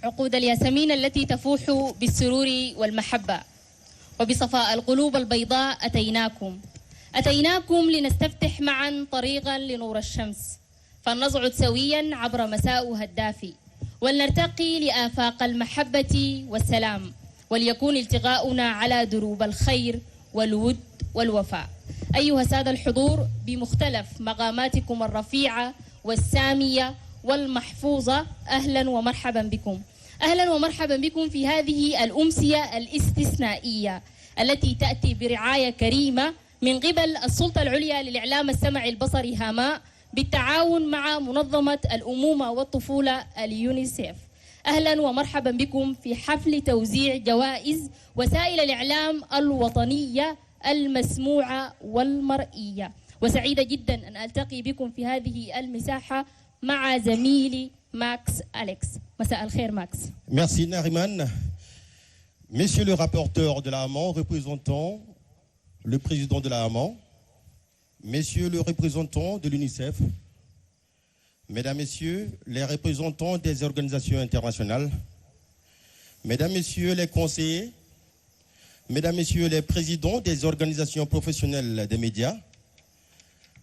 عقود الياسمين التي تفوح بالسرور والمحبة وبصفاء القلوب البيضاء أتيناكم لنستفتح معا طريقا لنور الشمس، فلنصعد سويا عبر مساؤها الدافي، ولنرتقي لآفاق المحبة والسلام، وليكون التقاؤنا على دروب الخير والود والوفاء. أيها السادة الحضور بمختلف مقاماتكم الرفيعة والسامية والمحفوظة، أهلا ومرحبا بكم. أهلا ومرحبا بكم في هذه الأمسية الاستثنائية التي تأتي برعاية كريمة من قبل السلطة العليا للإعلام السمعي البصري هاماء بالتعاون مع منظمة الأمومة والطفولة اليونيسيف. أهلا ومرحبا بكم في حفل توزيع جوائز وسائل الإعلام الوطنية المسموعة والمرئية، وسعيدة جدا أن ألتقي بكم في هذه المساحة مع زميلي ماكس أليكس. مساء الخير ماكس. Merci Nariman. Monsieur le rapporteur de la AMAN, représentant le président de la AMAN, Messieurs le représentant de l'UNICEF, Mesdames, Messieurs les représentants des organisations internationales, Mesdames, Messieurs les conseillers, Mesdames, Messieurs les présidents des organisations professionnelles des médias,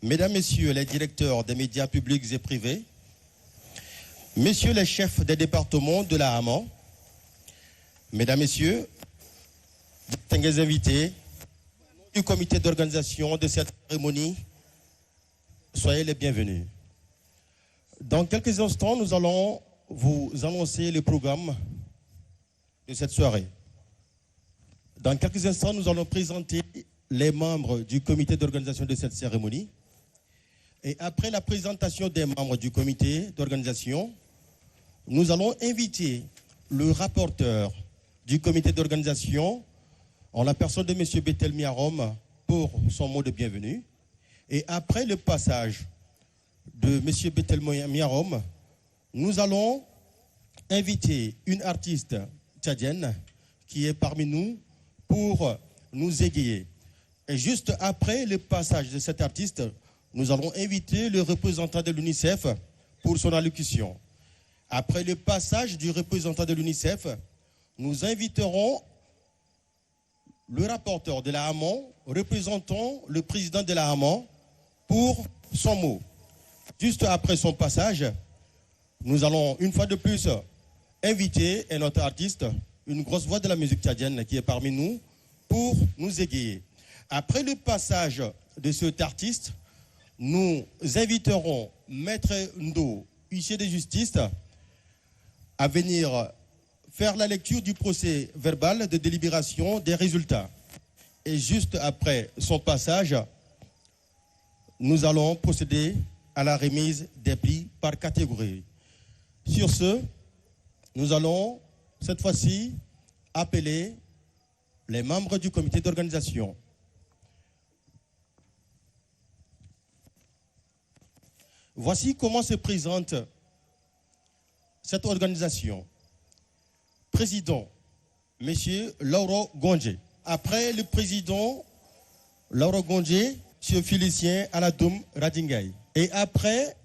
Mesdames, Messieurs les directeurs des médias publics et privés, Messieurs les chefs des départements de la AMAN, Mesdames, Messieurs, distingués invités du comité d'organisation de cette cérémonie, soyez les bienvenus. Dans quelques instants, nous allons vous annoncer le programme de cette soirée. Dans quelques instants, nous allons présenter les membres du comité d'organisation de cette cérémonie. Et après la présentation des membres du comité d'organisation, nous allons inviter le rapporteur du comité d'organisation en la personne de M. Bethel Miarom pour son mot de bienvenue. Et après le passage de M. Bethel Miarom, nous allons inviter une artiste tchadienne qui est parmi nous pour nous égayer. Et juste après le passage de cet artiste, nous allons inviter le représentant de l'UNICEF pour son allocution. Après le passage du représentant de l'UNICEF, nous inviterons le rapporteur de la AMAN, représentant le président de la AMAN, pour son mot. Juste après son passage, nous allons une fois de plus inviter un autre artiste, une grosse voix de la musique tchadienne qui est parmi nous, pour nous égayer. Après le passage de cet artiste, nous inviterons Maître Ndo, huissier de justice, à venir faire la lecture du procès verbal de délibération des résultats. Et juste après son passage, nous allons procéder à la remise des prix par catégorie. Sur ce, nous allons cette fois-ci appeler les membres du comité d'organisation. Voici comment se présente cette organisation. Président, M. Lauro Gondje. Après le président Lauro Gondje, M. Félicien Aladoum Radingay. Et après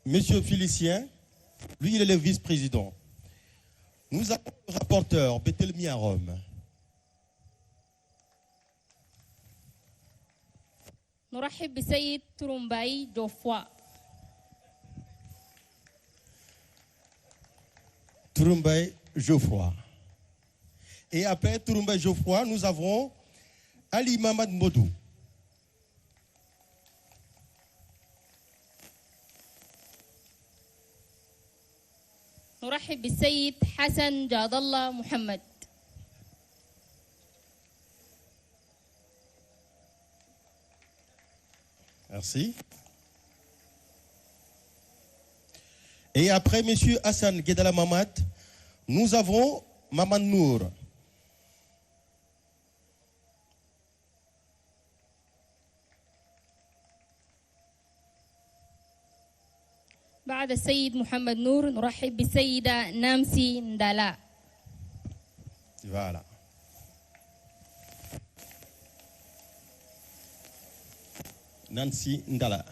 M. Félicien, lui il est le vice-président. Nous avons le rapporteur Bethel Miarom. نرحب بسيد ترومباي جوفوا. Touroumbay Geoffroy. Et après Touroumbay Geoffroy, nous avons Ali Mamad Modou. نرحب بالسيد حسن جاد الله محمد. Merci. Et après M. Hassan Guedala Mamad, nous avons Maman Nour. بعد السيد محمد نور نرحب بالسيدة نامسي ندالا. Voilà. Nancy Ndala.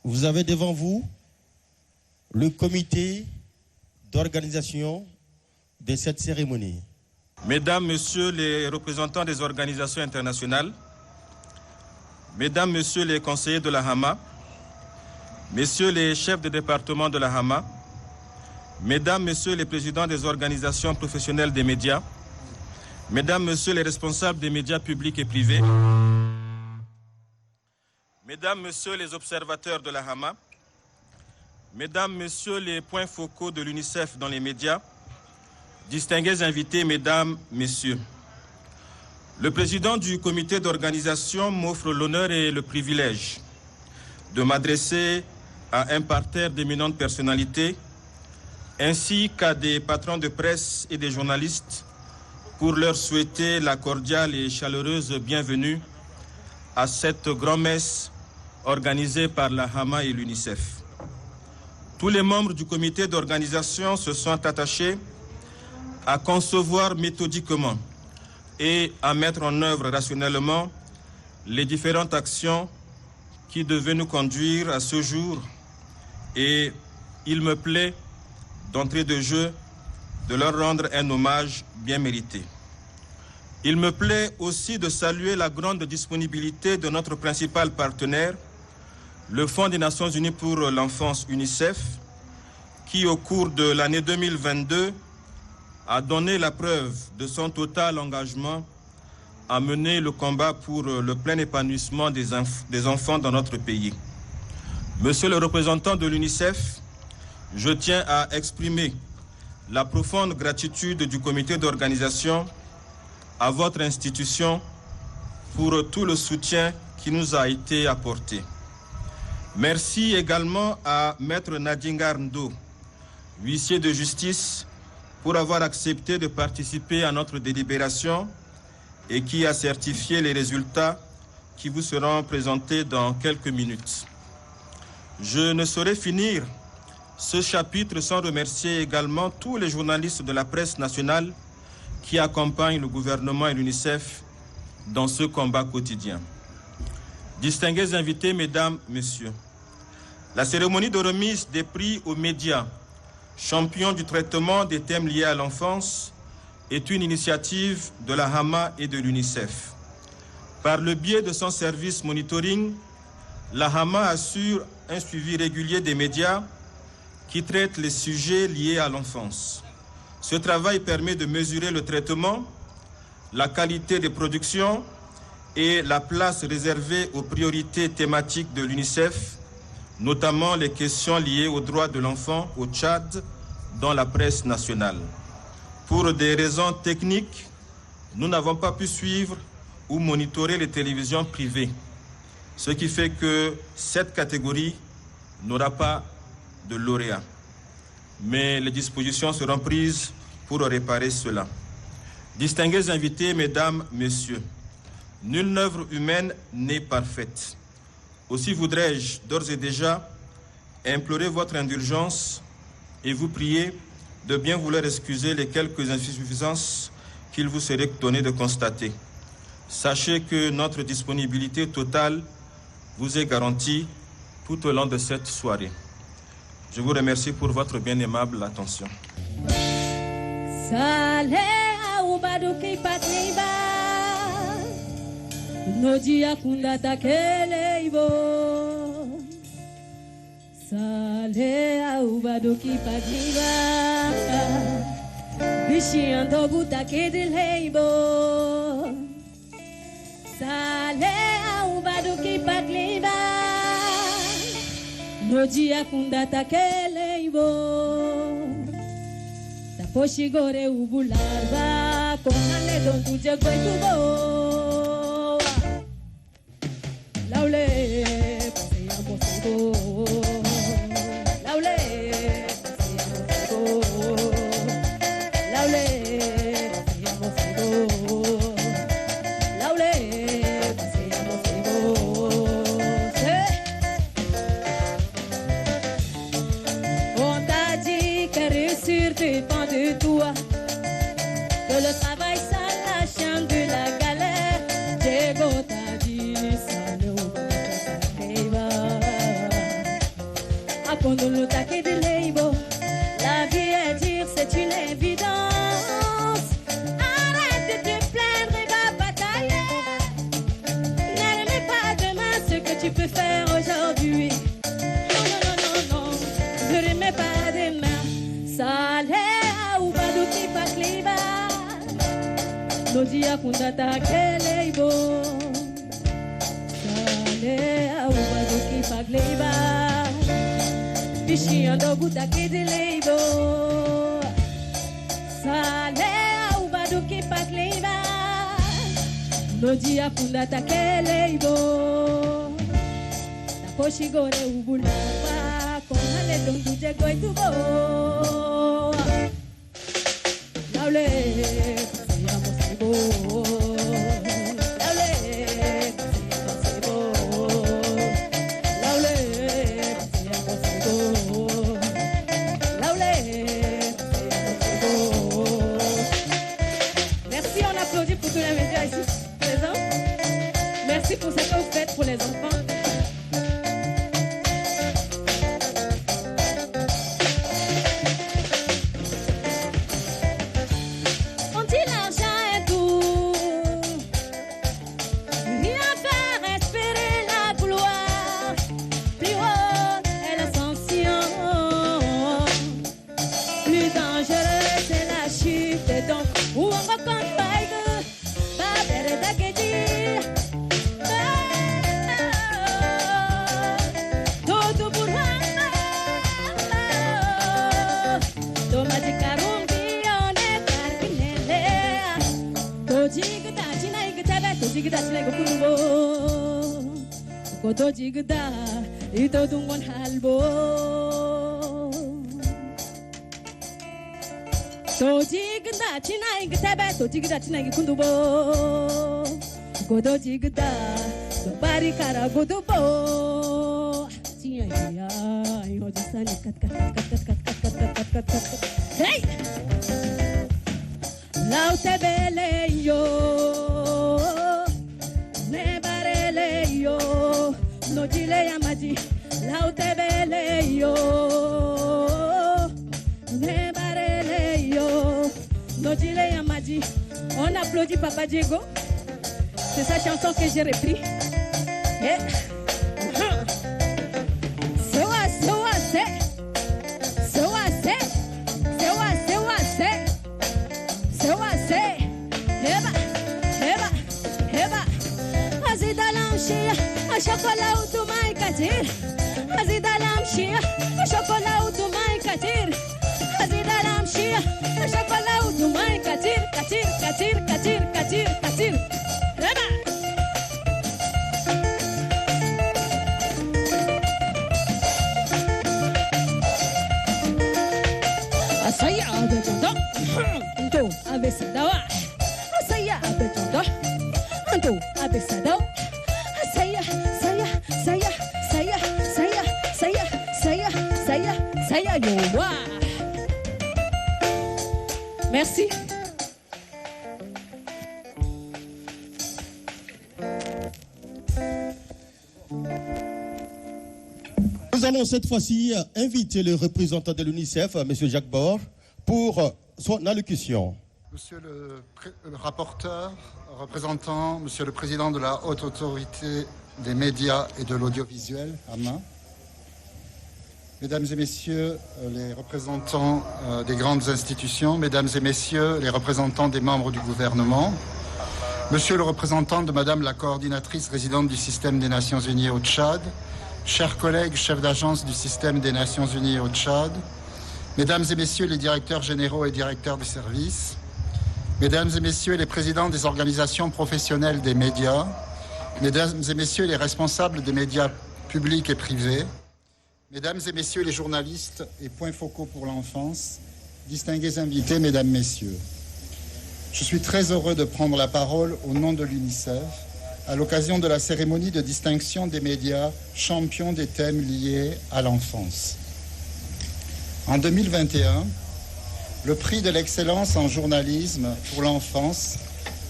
vous avez devant vous le comité d'organisation de cette cérémonie. Mesdames, Messieurs les représentants des organisations internationales, Mesdames, Messieurs les conseillers de la Hama, Messieurs les chefs de département de la Hama, Mesdames, Messieurs les présidents des organisations professionnelles des médias, Mesdames, Messieurs les responsables des médias publics et privés, Mesdames, Messieurs les observateurs de la Hama, Mesdames, Messieurs les points focaux de l'UNICEF dans les médias, distingués invités, Mesdames, Messieurs. Le président du comité d'organisation m'offre l'honneur et le privilège de m'adresser à un parterre d'éminentes personnalités ainsi qu'à des patrons de presse et des journalistes pour leur souhaiter la cordiale et chaleureuse bienvenue à cette grand-messe organisée par la Hama et l'UNICEF. Tous les membres du comité d'organisation se sont attachés à concevoir méthodiquement et à mettre en œuvre rationnellement les différentes actions qui devaient nous conduire à ce jour, et il me plaît d'entrée de jeu de leur rendre un hommage bien mérité. Il me plaît aussi de saluer la grande disponibilité de notre principal partenaire, le Fonds des Nations Unies pour l'enfance UNICEF, qui au cours de l'année 2022 a donné la preuve de son total engagement à mener le combat pour le plein épanouissement des enfants dans notre pays. Monsieur le représentant de l'UNICEF, je tiens à exprimer la profonde gratitude du comité d'organisation à votre institution pour tout le soutien qui nous a été apporté. Merci également à Maître Nadingar Ndo, huissier de justice, pour avoir accepté de participer à notre délibération et qui a certifié les résultats qui vous seront présentés dans quelques minutes. Je ne saurais finir ce chapitre sans remercier également tous les journalistes de la presse nationale qui accompagnent le gouvernement et l'UNICEF dans ce combat quotidien. Distingués invités, Mesdames, Messieurs, la cérémonie de remise des prix aux médias champion du traitement des thèmes liés à l'enfance est une initiative de la Hama et de l'UNICEF. Par le biais de son service monitoring, la Hama assure un suivi régulier des médias qui traitent les sujets liés à l'enfance. Ce travail permet de mesurer le traitement, la qualité des productions et la place réservée aux priorités thématiques de l'UNICEF, notamment les questions liées aux droits de l'enfant au Tchad dans la presse nationale. Pour des raisons techniques, nous n'avons pas pu suivre ou monitorer les télévisions privées, ce qui fait que cette catégorie n'aura pas de lauréat. Mais les dispositions seront prises pour réparer cela. Distingués invités, Mesdames, Messieurs, nulle œuvre humaine n'est parfaite. Aussi voudrais-je d'ores et déjà implorer votre indulgence et vous prier de bien vouloir excuser les quelques insuffisances qu'il vous serait donné de constater. Sachez que notre disponibilité totale vous est garantie tout au long de cette soirée. Je vous remercie pour votre bien aimable attention. Nodia kunda takele ibo Sale aubadoki pagliba Bishi andobu takedele ibo Sale aubadoki pagliba Nodia kunda takele ibo Taposhi gore ubularba Konale don tuje kwetubo Laule, paseamos fuego. Laule, paseamos fuego. Laule, paseamos fuego. Laule, paseamos fuego. On t'a dit que réussir dépend de toi. Que le travail ça la chaîne de la galère. Diego t'a dit ça. Nodia kundata keleibo Sale auba duki pagleiba Bishi ando buta kedeleibo Sale auba duki pagleiba Nodia kundata keleibo Taposhi gore ubulaba Konale dondu jegoi tubo Laule Merci, on applaudit pour tous les médias ici présents. Merci pour ce que vous faites pour les enfants. Koto jigda ito dungon halbo To jigda chinai gtabe to jigda chinai kundubo Koto jigda to bari kara godubo Tia ya yo jasani kat Hey Laute bele yo No dile yamaji laute bele yo ne barele yo no dile yamaji. On applaudit Papa Diego. C'est sa chanson que j'ai repris. Yeah. Chocolat ou tout maï katir Azida lamchia Chocolat ou tout maï katir Azida lamchia Chocolat ou tout maï katir Katir Reba Asaya abejondo Anto abesadawa Asaya abejondo Anto abesadawa Saya yowa. Merci. Nous allons cette fois-ci inviter le représentant de l'UNICEF, M. Jacques Bord, pour son allocution. Monsieur le rapporteur, représentant, Monsieur le Président de la Haute Autorité des médias et de l'audiovisuel, AMA, Mesdames et Messieurs les représentants des grandes institutions, Mesdames et Messieurs les représentants des membres du gouvernement, Monsieur le représentant de Madame la coordinatrice résidente du système des Nations Unies au Tchad, chers collègues chefs d'agence du système des Nations Unies au Tchad, Mesdames et Messieurs les directeurs généraux et directeurs des services, Mesdames et Messieurs les présidents des organisations professionnelles des médias, Mesdames et Messieurs les responsables des médias publics et privés, Mesdames et Messieurs les journalistes et points focaux pour l'enfance, distingués invités, Mesdames, Messieurs. Je suis très heureux de prendre la parole au nom de l'UNICEF à l'occasion de la cérémonie de distinction des médias champions des thèmes liés à l'enfance. En 2021, le prix de l'excellence en journalisme pour l'enfance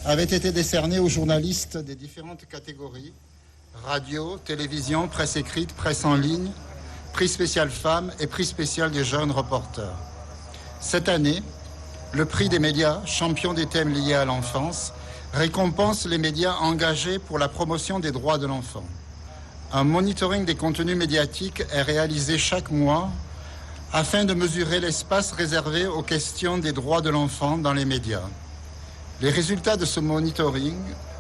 avait été décerné aux journalistes des différentes catégories, radio, télévision, presse écrite, presse en ligne, prix spécial femmes et prix spécial des jeunes reporters. Cette année, le prix des médias, champion des thèmes liés à l'enfance, récompense les médias engagés pour la promotion des droits de l'enfant. Un monitoring des contenus médiatiques est réalisé chaque mois afin de mesurer l'espace réservé aux questions des droits de l'enfant dans les médias. Les résultats de ce monitoring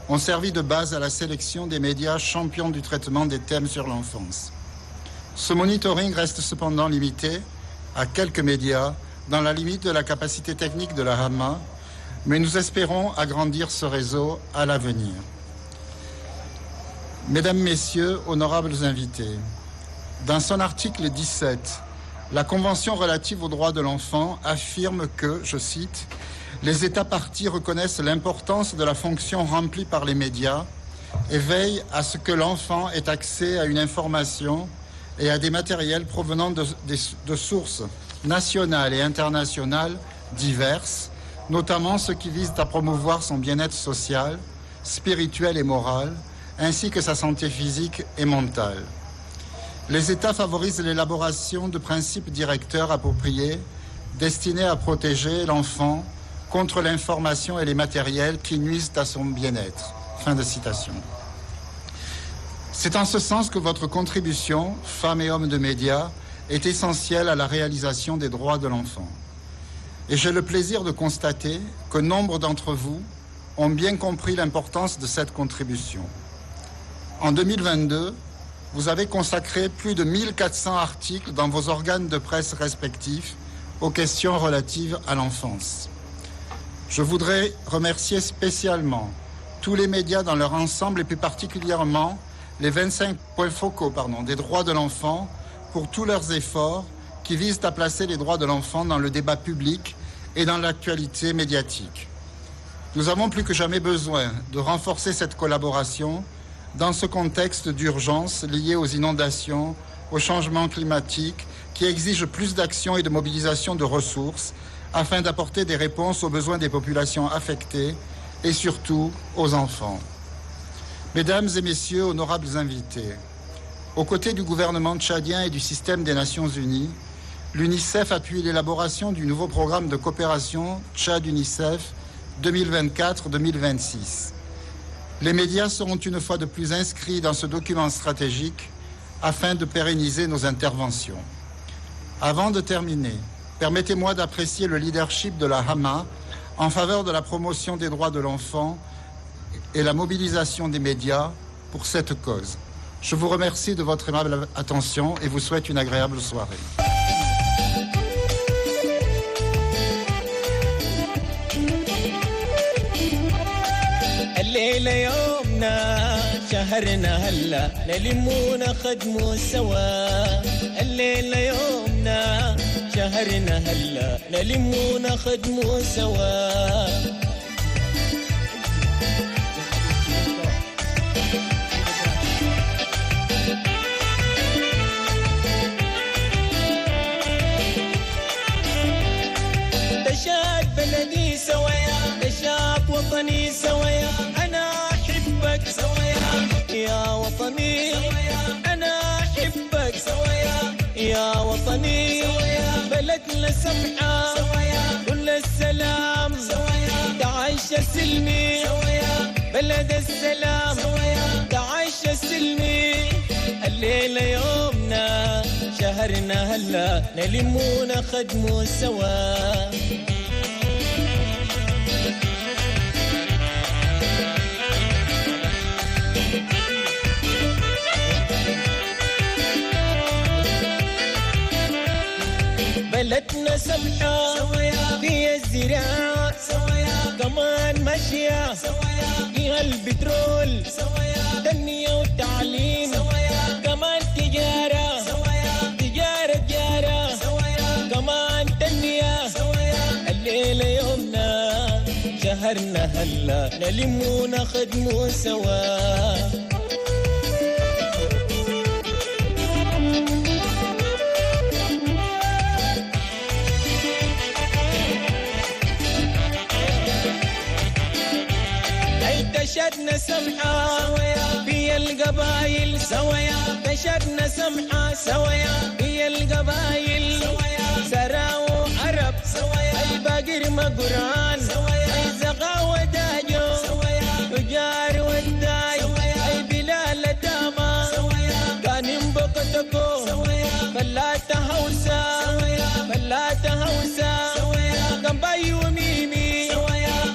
ont servi de base à la sélection des médias champions du traitement des thèmes sur l'enfance. Ce monitoring reste cependant limité à quelques médias dans la limite de la capacité technique de la HAMA, mais nous espérons agrandir ce réseau à l'avenir. Mesdames, Messieurs, honorables invités, dans son article 17, la Convention relative aux droits de l'enfant affirme que, je cite, « Les États parties reconnaissent l'importance de la fonction remplie par les médias et veillent à ce que l'enfant ait accès à une information et à des matériels provenant de sources nationales et internationales diverses, notamment ceux qui visent à promouvoir son bien-être social, spirituel et moral, ainsi que sa santé physique et mentale. Les États favorisent l'élaboration de principes directeurs appropriés destinés à protéger l'enfant contre l'information et les matériels qui nuisent à son bien-être. » Fin de citation. C'est en ce sens que votre contribution, femmes et hommes de médias, est essentielle à la réalisation des droits de l'enfant. Et j'ai le plaisir de constater que nombre d'entre vous ont bien compris l'importance de cette contribution. En 2022, vous avez consacré plus de 1400 articles dans vos organes de presse respectifs aux questions relatives à l'enfance. Je voudrais remercier spécialement tous les médias dans leur ensemble et plus particulièrement les 25 points focaux des droits de l'enfant pour tous leurs efforts qui visent à placer les droits de l'enfant dans le débat public et dans l'actualité médiatique. Nous avons plus que jamais besoin de renforcer cette collaboration dans ce contexte d'urgence lié aux inondations, au changement climatique, qui exige plus d'action et de mobilisation de ressources afin d'apporter des réponses aux besoins des populations affectées et surtout aux enfants. Mesdames et Messieurs, honorables invités, aux côtés du gouvernement tchadien et du système des Nations Unies, l'UNICEF appuie l'élaboration du nouveau programme de coopération Tchad-UNICEF 2024-2026. Les médias seront une fois de plus inscrits dans ce document stratégique afin de pérenniser nos interventions. Avant de terminer, permettez-moi d'apprécier le leadership de la HAMA en faveur de la promotion des droits de l'enfant et la mobilisation des médias pour cette cause. Je vous remercie de votre aimable attention et vous souhaite une agréable soirée. الليلة يومنا شهرنا هلا نلمونا خدمو سوا الليلة يومنا شهرنا هلا نلمونا خدمو سوا تشاد بلدي سويا تشاد وطني سويا أنا أحبك سويا يا وطني أنا أحبك سويا يا وطني بلدنا سمحة كل السلام تعيش سلمي بلد السلام تعيش سلمي الليلة يومنا شهرنا هلا نلمونا خدمو سوا بلدنا سمحة فيها الزراعة كمان ماشية فيها البترول تنمية وتعليم كمان تجارة كمان تنمية الليلة يومنا شهرنا هلا نلمونا خدمو سوا تشدنا سمحة في القبايل سويا تشدنا سمحة سويا في القبايل سراو عرب الباقر مقران زغاوة داجو تجار والداي بلال داما كان ينبقتكو فلات هوسا كان بايو ميمي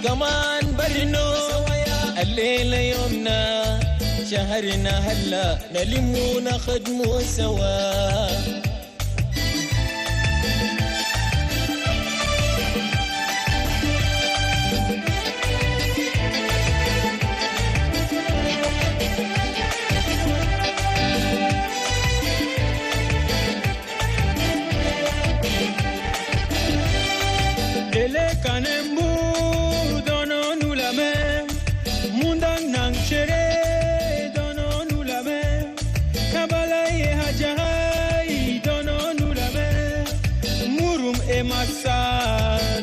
كمان الليلة يومنا شهرنا هلا نلم ونخدمه سوا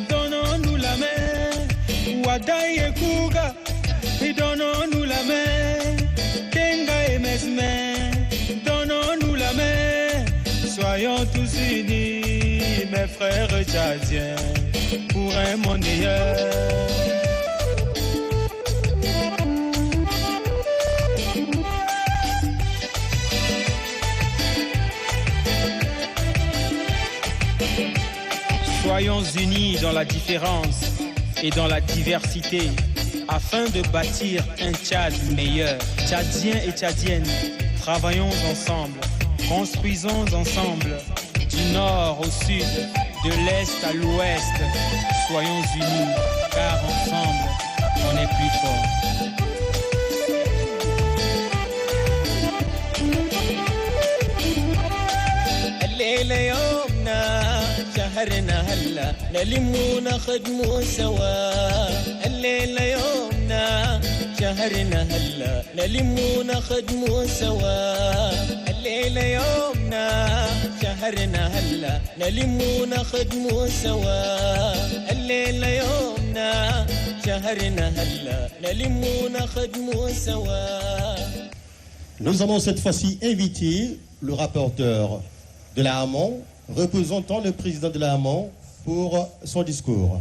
donnons-nous la main. Wadaye Kuga, donnons-nous la main. Kenga et Mesme, donnons-nous la main. Soyons tous unis, mes frères tchadiens, pour un monde meilleur. Soyons unis dans la différence et dans la diversité afin de bâtir un Tchad meilleur. Tchadiens et Tchadiennes, travaillons ensemble, construisons ensemble, du nord au sud, de l'est à l'ouest. Soyons unis, car ensemble, on est plus fort. شهرنا هلا نلم ونخدمه سوا الليلة يومنا شهرنا هلا نلم ونخدمه سوا الليلة يومنا شهرنا هلا نلم ونخدمه سوا الليلة يومنا شهرنا هلا نلم ونخدمه سوا. Nous allons cette fois-ci inviter le rapporteur de la Hamon, représentant le président de la Hamon pour son discours.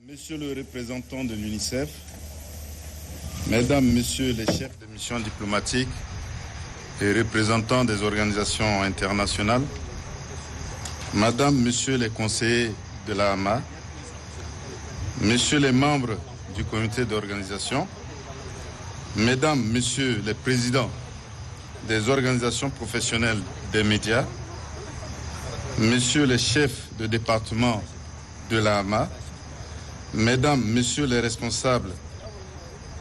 Monsieur le représentant de l'UNICEF, Mesdames, Messieurs les chefs de mission diplomatique et représentants des organisations internationales, Madame, Messieurs les conseillers de la HAMA, Messieurs les membres du comité d'organisation, Mesdames, Messieurs les présidents des organisations professionnelles des médias, Messieurs les chefs de département de la HAMA, Mesdames, Messieurs les responsables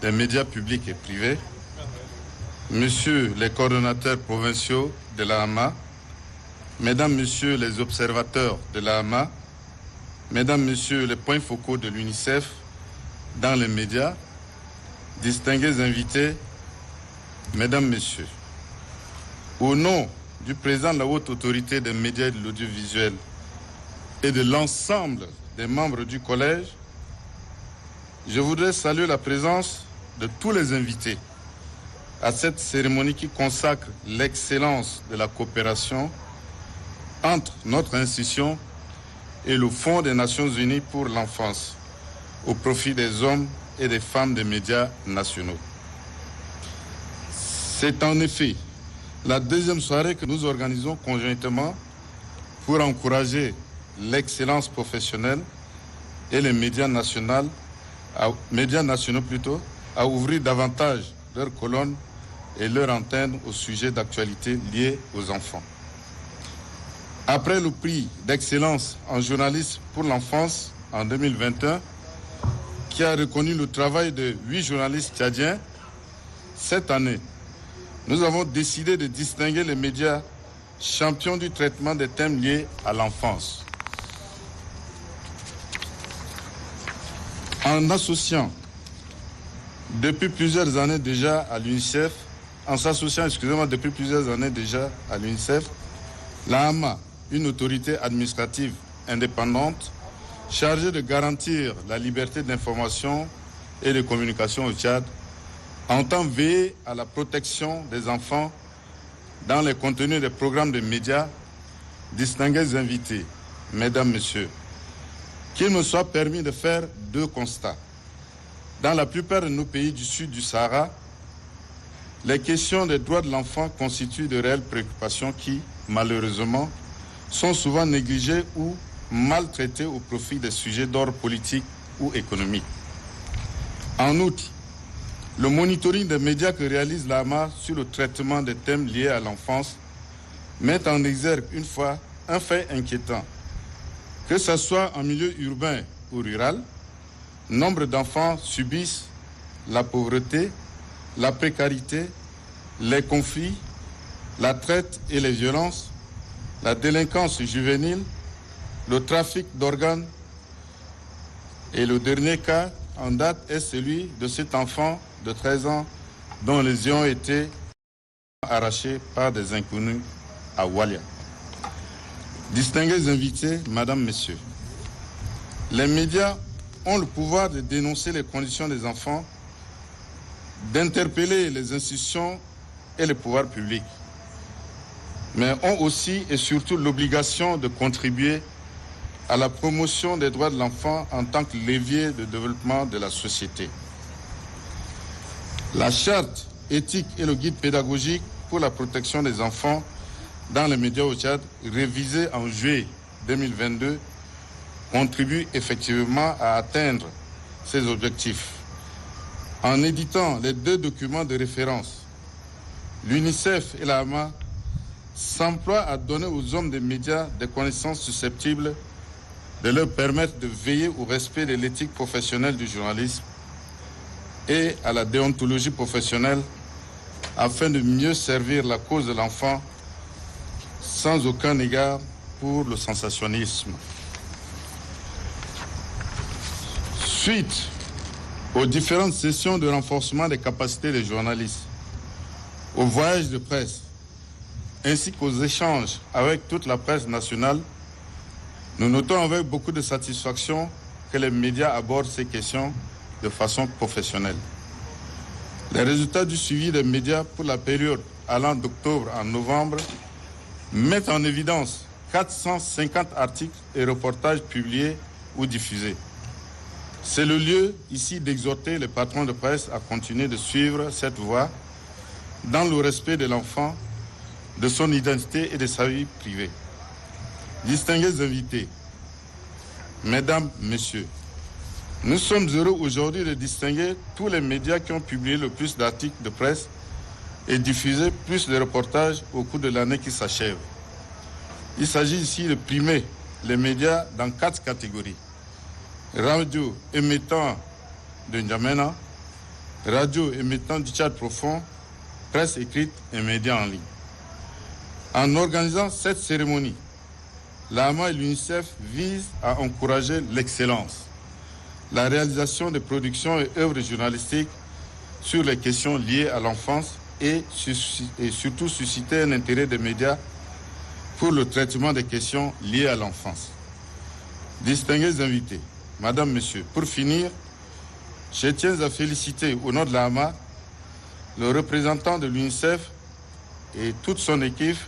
des médias publics et privés, Messieurs les coordonnateurs provinciaux de la HAMA, Mesdames, Messieurs les observateurs de la HAMA, Mesdames, Messieurs les points focaux de l'UNICEF dans les médias, distingués invités, Mesdames, Messieurs, au nom du président de la haute autorité des médias et de l'audiovisuel et de l'ensemble des membres du collège, je voudrais saluer la présence de tous les invités à cette cérémonie qui consacre l'excellence de la coopération entre notre institution et le Fonds des Nations Unies pour l'enfance au profit des hommes et des femmes des médias nationaux. C'est en effet la deuxième soirée que nous organisons conjointement pour encourager l'excellence professionnelle et les médias nationaux à ouvrir davantage leurs colonnes et leurs antennes au sujet d'actualité liées aux enfants. Après le prix d'excellence en journalisme pour l'enfance en 2021, qui a reconnu le travail de 8 journalistes tchadiens, cette année, nous avons décidé de distinguer les médias champions du traitement des thèmes liés à l'enfance. En associant depuis plusieurs années déjà à l'UNICEF, la HAMA, une autorité administrative indépendante chargée de garantir la liberté d'information et de communication au Tchad, entend veiller à la protection des enfants dans les contenus des programmes de médias. Distingués invités, Mesdames, Messieurs, qu'il me soit permis de faire 2 constats. Dans la plupart de nos pays du sud du Sahara, les questions des droits de l'enfant constituent de réelles préoccupations qui, malheureusement, sont souvent négligées ou maltraitées au profit des sujets d'ordre politique ou économique. En outre, le monitoring des médias que réalise l'AMA sur le traitement des thèmes liés à l'enfance met en exergue une fois un fait inquiétant. Que ce soit en milieu urbain ou rural, nombre d'enfants subissent la pauvreté, la précarité, les conflits, la traite et les violences, la délinquance juvénile, le trafic d'organes. Et le dernier cas en date est celui de cet enfant de 13 ans dont les yeux ont été arrachés par des inconnus à Walia. Distingués invités, Madame, Messieurs, les médias ont le pouvoir de dénoncer les conditions des enfants, d'interpeller les institutions et les pouvoirs publics, mais ont aussi et surtout l'obligation de contribuer à la promotion des droits de l'enfant en tant que levier de développement de la société. La charte éthique et le guide pédagogique pour la protection des enfants dans les médias au Tchad, révisé en juillet 2022, contribue effectivement à atteindre ces objectifs. En éditant les 2 documents de référence, l'UNICEF et l'AMA s'emploient à donner aux hommes des médias des connaissances susceptibles de leur permettre de veiller au respect de l'éthique professionnelle du journalisme et à la déontologie professionnelle afin de mieux servir la cause de l'enfant sans aucun égard pour le sensationnisme. Suite aux différentes sessions de renforcement des capacités des journalistes, aux voyages de presse, ainsi qu'aux échanges avec toute la presse nationale, nous notons avec beaucoup de satisfaction que les médias abordent ces questions de façon professionnelle. Les résultats du suivi des médias pour la période allant d'octobre à novembre mettent en évidence 450 articles et reportages publiés ou diffusés. C'est le lieu ici d'exhorter les patrons de presse à continuer de suivre cette voie dans le respect de l'enfant, de son identité et de sa vie privée. Distingués invités, Mesdames, Messieurs, nous sommes heureux aujourd'hui de distinguer tous les médias qui ont publié le plus d'articles de presse et diffusé plus de reportages au cours de l'année qui s'achève. Il s'agit ici de primer les médias dans 4 catégories. Radio émettant de N'Djamena, radio émettant du Tchad profond, presse écrite et médias en ligne. En organisant cette cérémonie, l'AMA et l'UNICEF visent à encourager l'excellence, la réalisation de productions et œuvres journalistiques sur les questions liées à l'enfance et surtout susciter un intérêt des médias pour le traitement des questions liées à l'enfance. Distingués invités, Madame, Monsieur, pour finir, je tiens à féliciter au nom de l'AMA le représentant de l'UNICEF et toute son équipe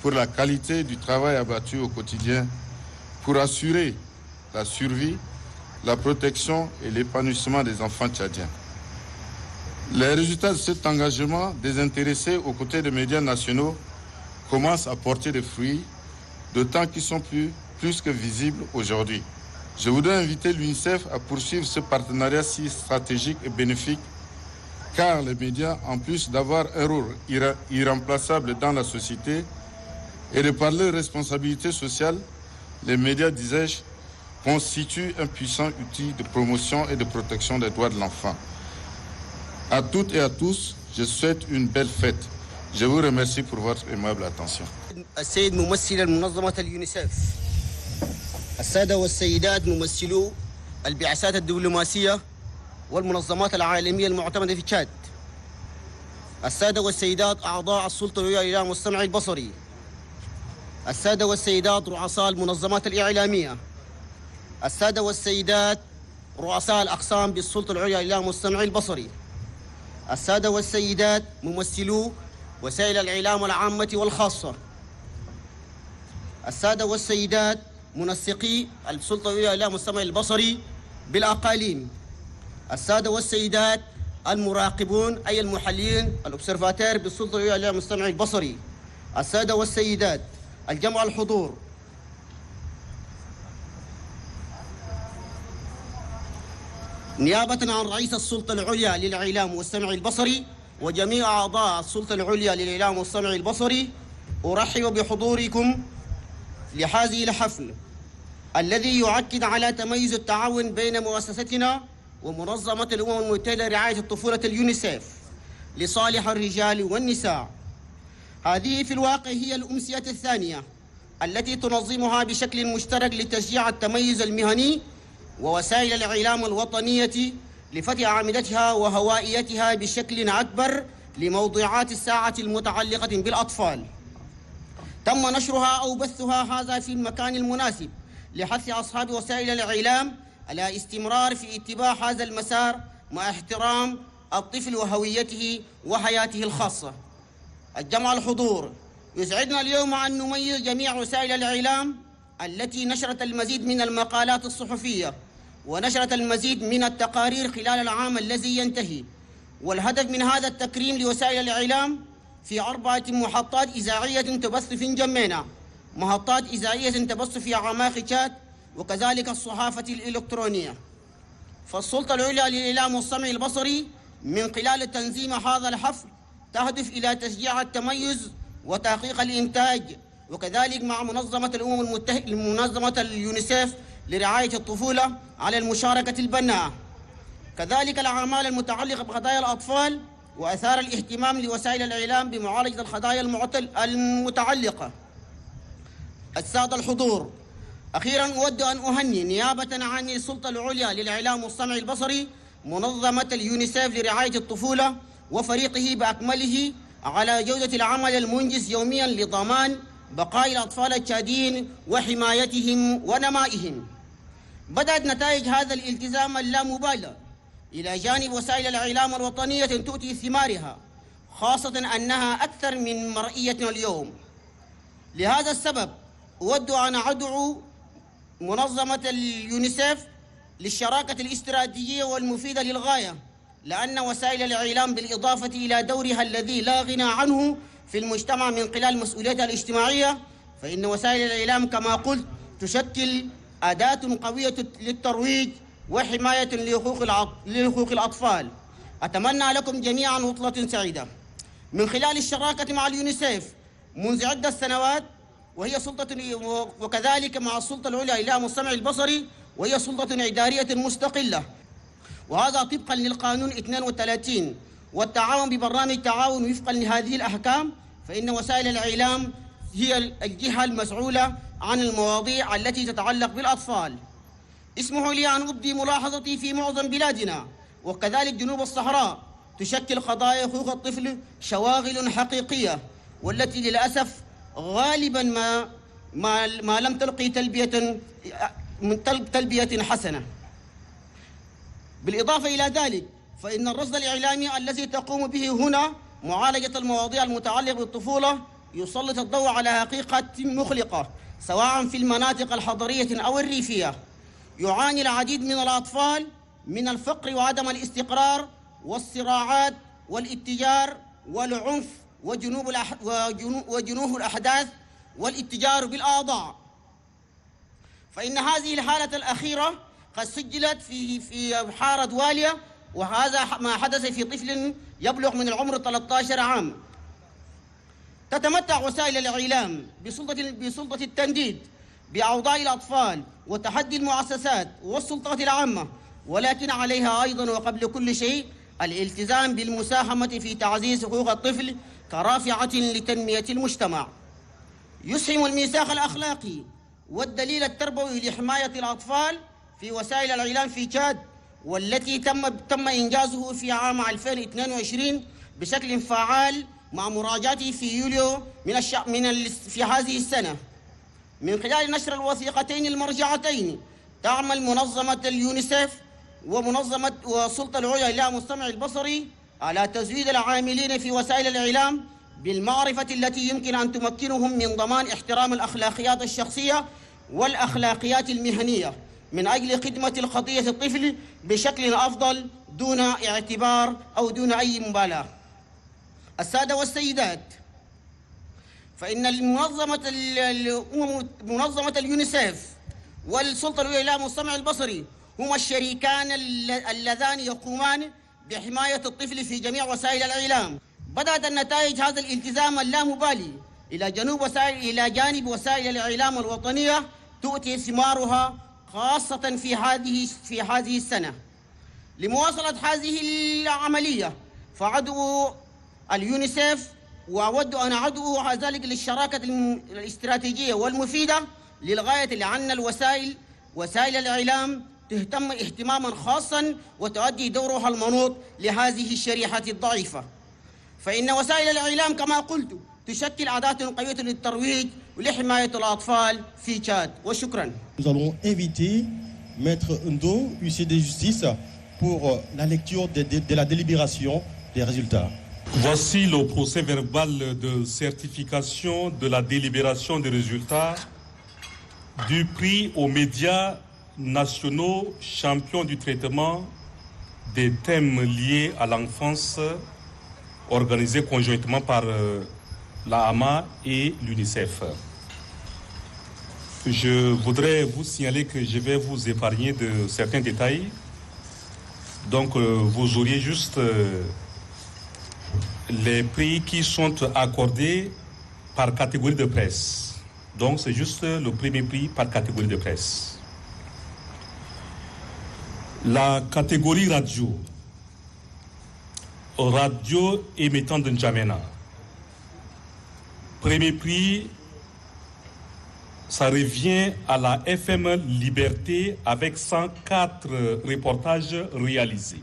pour la qualité du travail abattu au quotidien pour assurer la survie, la protection et l'épanouissement des enfants tchadiens. Les résultats de cet engagement désintéressé aux côtés des médias nationaux commencent à porter des fruits, d'autant qu'ils sont plus que visibles aujourd'hui. Je voudrais inviter l'UNICEF à poursuivre ce partenariat si stratégique et bénéfique, car les médias, en plus d'avoir un rôle irremplaçable dans la société et de par leur responsabilité sociale, les médias, disais-je, constituent un puissant outil de promotion et de protection des droits de l'enfant. À toutes et à tous, je souhaite une belle fête. Je vous remercie pour votre aimable attention. السيد ممثل المنظمة اليونيسف، السادة والسيدات ممثلو البعثات الدبلوماسية والمنظمات العالمية المعتمدة في تشاد، السادة والسيدات أعضاء السلطة العليا للإعلام والسمع البصري، السادة والسيدات رؤساء المنظمات الإعلامية، السادة والسيدات رؤساء الأقسام بالسلطة العليا للإعلام والسمع البصري، السادة والسيدات ممثلو وسائل الإعلام العامة والخاصة، السادة والسيدات منسقي السلطة العليا للإعلام والسمع البصري بالأقاليم، السادة والسيدات المراقبون أي المحللين الأوبسرفاتير بالسلطة العليا للإعلام والسمع البصري، السادة والسيدات الجمع الحضور، نيابة عن رئيس السلطة العليا للإعلام والسمع البصري وجميع أعضاء السلطة العليا للإعلام والسمع البصري، أرحب بحضوركم لهذه الحفل الذي يؤكد على تميز التعاون بين مؤسستنا ومنظمة الأمم المتحدة لرعاية الطفولة اليونيسيف لصالح الرجال والنساء. هذه في الواقع هي الأمسية الثانية التي تنظمها بشكل مشترك لتشجيع التميز المهني ووسائل الإعلام الوطنية لفتح أعمدتها وهوائيتها بشكل أكبر لموضوعات الساعة المتعلقة بالأطفال. تم نشرها أو بثها هذا في المكان المناسب لحث أصحاب وسائل الإعلام على استمرار في اتباع هذا المسار مع احترام الطفل وهويته وحياته الخاصة. الجمع الحضور، يسعدنا اليوم أن نميز جميع وسائل الإعلام التي نشرت المزيد من المقالات الصحفية ونشرت المزيد من التقارير خلال العام الذي ينتهي. والهدف من هذا التكريم لوسائل الإعلام في 4 محطات إذاعية تبث في جمينا، محطات إذاعية تبث في أعماق تشاد، وكذلك الصحافة الإلكترونية. فالسلطة العليا للإعلام والسمع البصري من خلال تنظيم هذا الحفل تهدف إلى تشجيع التميز وتحقيق الإنتاج، وكذلك مع منظمة الأمم المتحدة منظمة اليونيسيف لرعاية الطفولة على المشاركة البناءة. كذلك الأعمال المتعلقة بقضايا الأطفال وأثار الاهتمام لوسائل الإعلام بمعالجة القضايا المتعلقة. السادة الحضور، أخيراً أود أن أهني نيابة عن السلطة العليا للإعلام والسمع البصري منظمة اليونيسيف لرعاية الطفولة وفريقه بأكمله على جودة العمل المنجز يومياً لضمان بقاء الأطفال التشاديين وحمايتهم ونمائهم. بدأت نتائج هذا الالتزام اللامبالغ إلى جانب وسائل الإعلام الوطنية تؤتي ثمارها، خاصة أنها أكثر من مرئية اليوم. لهذا السبب أود أن أدعو منظمة اليونيسيف للشراكة الاستراتيجية والمفيدة للغاية، لأن وسائل الإعلام بالإضافة إلى دورها الذي لا غنى عنه في المجتمع من خلال مسؤوليتها الاجتماعية، فإن وسائل الإعلام كما قلت تشكل أداة قوية للترويج وحماية لحقوق الأطفال. أتمنى لكم جميعا عطلة سعيدة. من خلال الشراكة مع اليونيسيف منذ عدة سنوات، وهي سلطة وكذلك مع السلطة العليا للإعلام والسمع البصري، وهي سلطة إدارية مستقلة، وهذا طبقا للقانون 32 والتعاون ببرنامج تعاون وفقا لهذه الأحكام، فإن وسائل الإعلام هي الجهة المسؤولة عن المواضيع التي تتعلق بالأطفال. اسمحوا لي أن أبدي ملاحظتي في معظم بلادنا وكذلك جنوب الصحراء تشكل قضايا حقوق الطفل شواغل حقيقية، والتي للأسف غالبا ما لم تلقي تلبية حسنة. بالإضافة إلى ذلك فإن الرصد الإعلامي الذي تقوم به هنا معالجة المواضيع المتعلقة بالطفولة يسلط الضوء على حقيقة مقلقة سواء في المناطق الحضرية أو الريفية. يعاني العديد من الأطفال من الفقر وعدم الاستقرار والصراعات والاتجار والعنف وجنوه الأحداث والاتجار بالأعضاء. فإن هذه الحالة الأخيرة قد سجلت في حارة والية، وهذا ما حدث في طفل يبلغ من العمر 13 عام. تتمتع وسائل الإعلام بسلطة التنديد بأوضاع الأطفال وتحدي المؤسسات والسلطات العامة، ولكن عليها أيضا وقبل كل شيء الالتزام بالمساهمة في تعزيز حقوق الطفل كرافعة لتنمية المجتمع. يسهم الميثاق الأخلاقي والدليل التربوي لحماية الأطفال في وسائل الإعلام في تشاد، والتي تم إنجازه في عام 2022 بشكل فعال مع مراجعته في يوليو في هذه السنة. من خلال نشر الوثيقتين المرجعتين تعمل منظمة اليونيسيف ومنظمة والسلطة العليا للإعلام والسمع البصري على تزويد العاملين في وسائل الإعلام بالمعرفة التي يمكن أن تمكنهم من ضمان احترام الأخلاقيات الشخصية والأخلاقيات المهنية من أجل خدمة القضية الطفل بشكل أفضل دون اعتبار أو دون أي مبالاة. السادة والسيدات، فإن منظمة اليونيسيف والسلطة العليا للإعلام والسمع البصري هما الشريكان اللذان يقومان بحماية الطفل في جميع وسائل الإعلام. بدأت النتائج هذا الالتزام اللامبالي إلى جانب وسائل الإعلام الوطنية تؤتي ثمارها خاصة في هذه السنة. لمواصلة هذه العملية فعدو اليونيسيف وأود أن أدعو ذلك للشراكة الاستراتيجية والمفيدة للغاية، لأن وسائل الإعلام تهتم اهتماما خاصا وتؤدي دورها المنوط لهذه الشريحة الضعيفة. فإن وسائل الإعلام كما قلت تشكل أداة قوية للترويج ولحماية الأطفال في تشاد. وشكرا. Nous allons inviter Maître Ndo, huissier de justice, pour la lecture de la délibération des résultats. Voici le procès verbal de certification de la délibération des résultats du prix aux médias nationaux champions du traitement des thèmes liés à l'enfance organisé conjointement par la HAMA et l'UNICEF. Je voudrais vous signaler que je vais vous épargner de certains détails. Donc vous auriez juste les prix qui sont accordés par catégorie de presse. Donc c'est juste le premier prix par catégorie de presse. La catégorie radio émettant de N'Djamena. Premier prix, ça revient à la FM Liberté avec 104 reportages réalisés.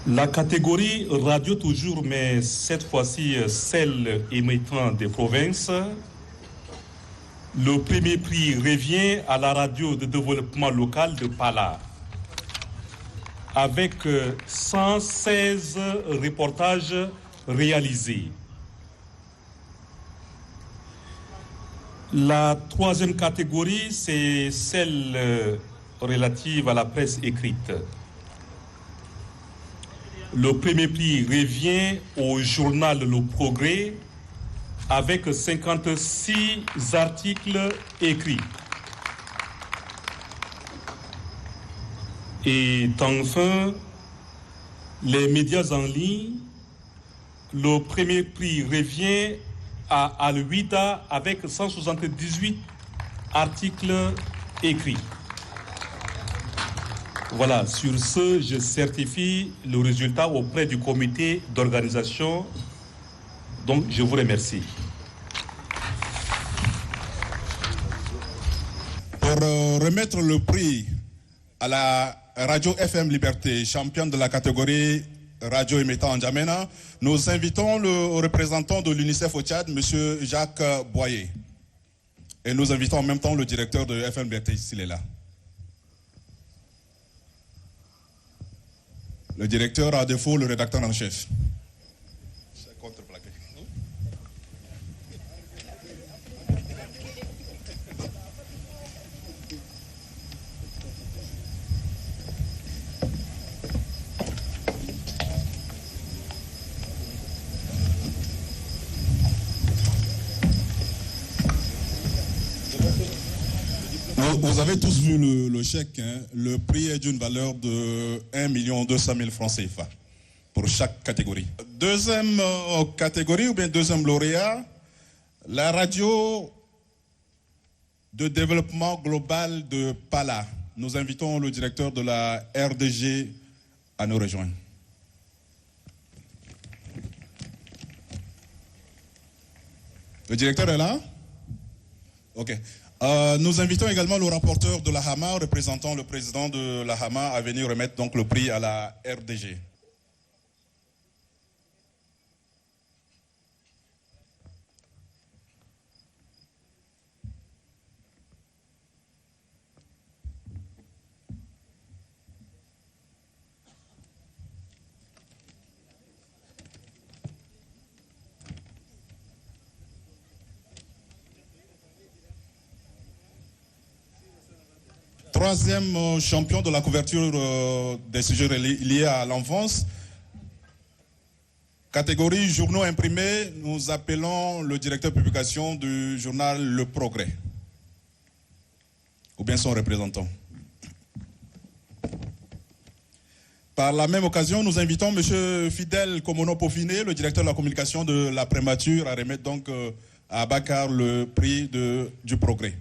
La catégorie radio toujours, mais cette fois-ci celle émettant des provinces. Le premier prix revient à la radio de développement local de Pala avec 116 reportages réalisés. La troisième catégorie, c'est celle relative à la presse écrite. Le premier prix revient au journal Le Progrès avec 56 articles écrits. Et enfin, les médias en ligne, le premier prix revient à Al-Wida avec 178 articles écrits. Voilà, sur ce, je certifie le résultat auprès du comité d'organisation. Donc, je vous remercie. Pour remettre le prix à la Radio FM Liberté, championne de la catégorie radio émettant en N'Djamena, nous invitons le représentant de l'UNICEF au Tchad, M. Jacques Boyer. Et nous invitons en même temps le directeur de FM Liberté, s'il est là. Le directeur, à défaut, le rédacteur en chef. Vous avez tous vu le chèque, hein? Le prix est d'une valeur de 1 200 000 francs CFA pour chaque catégorie. Deuxième catégorie ou bien deuxième lauréat, la radio de développement global de Pala. Nous invitons le directeur de la RDG à nous rejoindre. Le directeur est là? Ok. Nous invitons également le rapporteur de la HAMA, représentant le président de la HAMA, à venir remettre donc le prix à la RDG. Troisième champion de la couverture des sujets liés à l'enfance, Catégorie journaux imprimés, nous appelons le directeur de publication du journal Le Progrès, ou bien son représentant. Par la même occasion, nous invitons M. Fidèle Komono-Pofiné, le directeur de la communication de la Prémature, à remettre donc à Bakar le prix du Progrès.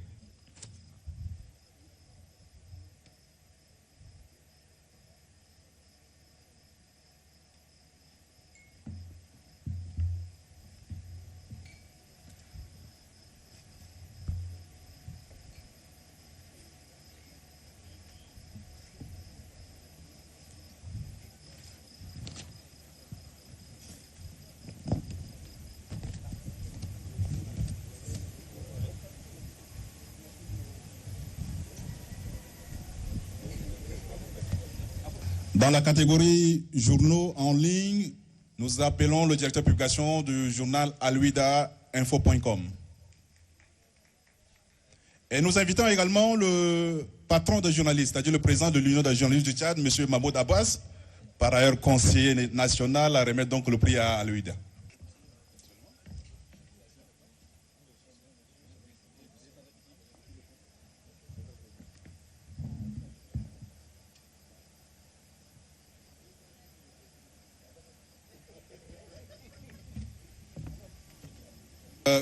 Dans la catégorie journaux en ligne, nous appelons le directeur de publication du journal aluidainfo.com. Et nous invitons également le patron des journalistes, c'est-à-dire le président de l'Union des journalistes du Tchad, M. Mahmoud Abbas, par ailleurs conseiller national, à remettre donc le prix à Aluida.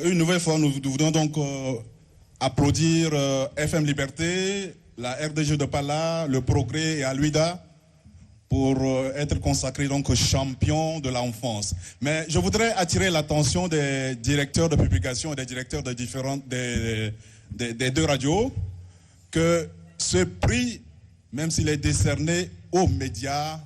Une nouvelle fois, nous voudrions donc applaudir FM Liberté, la RDG de Pala, Le Progrès et Aluida pour être consacrés donc champions de l'enfance. Mais je voudrais attirer l'attention des directeurs de publication et des directeurs de des deux radios que ce prix, même s'il est décerné aux médias,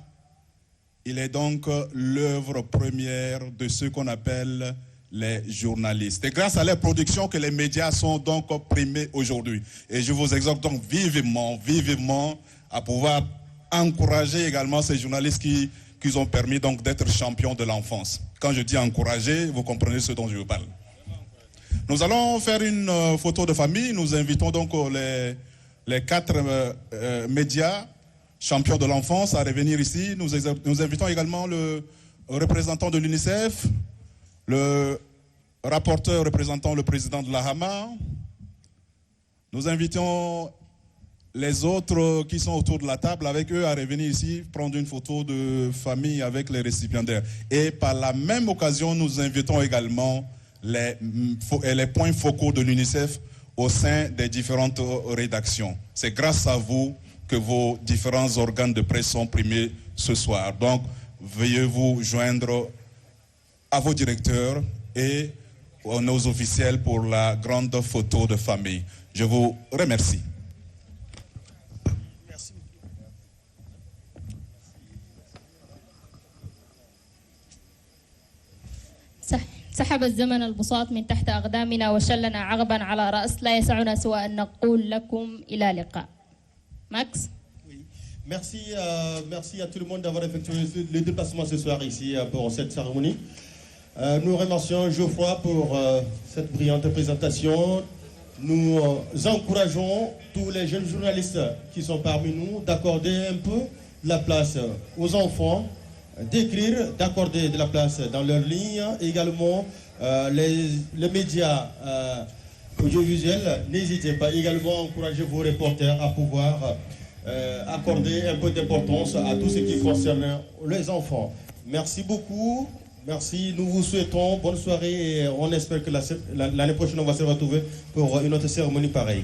il est donc l'œuvre première de ceux qu'on appelle les journalistes. C'est grâce à leur production que les médias sont donc primés aujourd'hui. Et je vous exhorte donc vivement à pouvoir encourager également ces journalistes qui ont permis donc d'être champions de l'enfance. Quand je dis encourager, vous comprenez ce dont je vous parle. Nous allons faire une photo de famille. Nous invitons donc les 4 médias champions de l'enfance à revenir ici. Nous invitons également le représentant de l'UNICEF, le rapporteur représentant le président de la Hama. Nous invitons les autres qui sont autour de la table avec eux à revenir ici, prendre une photo de famille avec les récipiendaires. Et par la même occasion, nous invitons également les points focaux de l'UNICEF au sein des différentes rédactions. C'est grâce à vous que vos différents organes de presse sont primés ce soir. Donc, veuillez vous joindre à vos directeurs et à nos officiels pour la grande photo de famille. Je vous remercie. Merci. سحب الزمن البساط من تحت أقدامنا وشلنا عقبا على رأس لا يسعنا سوى أن نقول لكم إلى لقاء. Max? Merci, merci à tout le monde d'avoir effectué le déplacement ce soir ici pour cette cérémonie. Nous remercions Geoffroy pour cette brillante présentation. Nous encourageons tous les jeunes journalistes qui sont parmi nous d'accorder un peu la place aux enfants, d'écrire, d'accorder de la place dans leurs lignes. Également, les médias audiovisuels, n'hésitez pas également à encourager vos reporters à pouvoir accorder un peu d'importance à tout ce qui concerne les enfants. Merci beaucoup. Merci. Nous vous souhaitons bonne soirée et on espère que l'année prochaine, on va se retrouver pour une autre cérémonie pareille.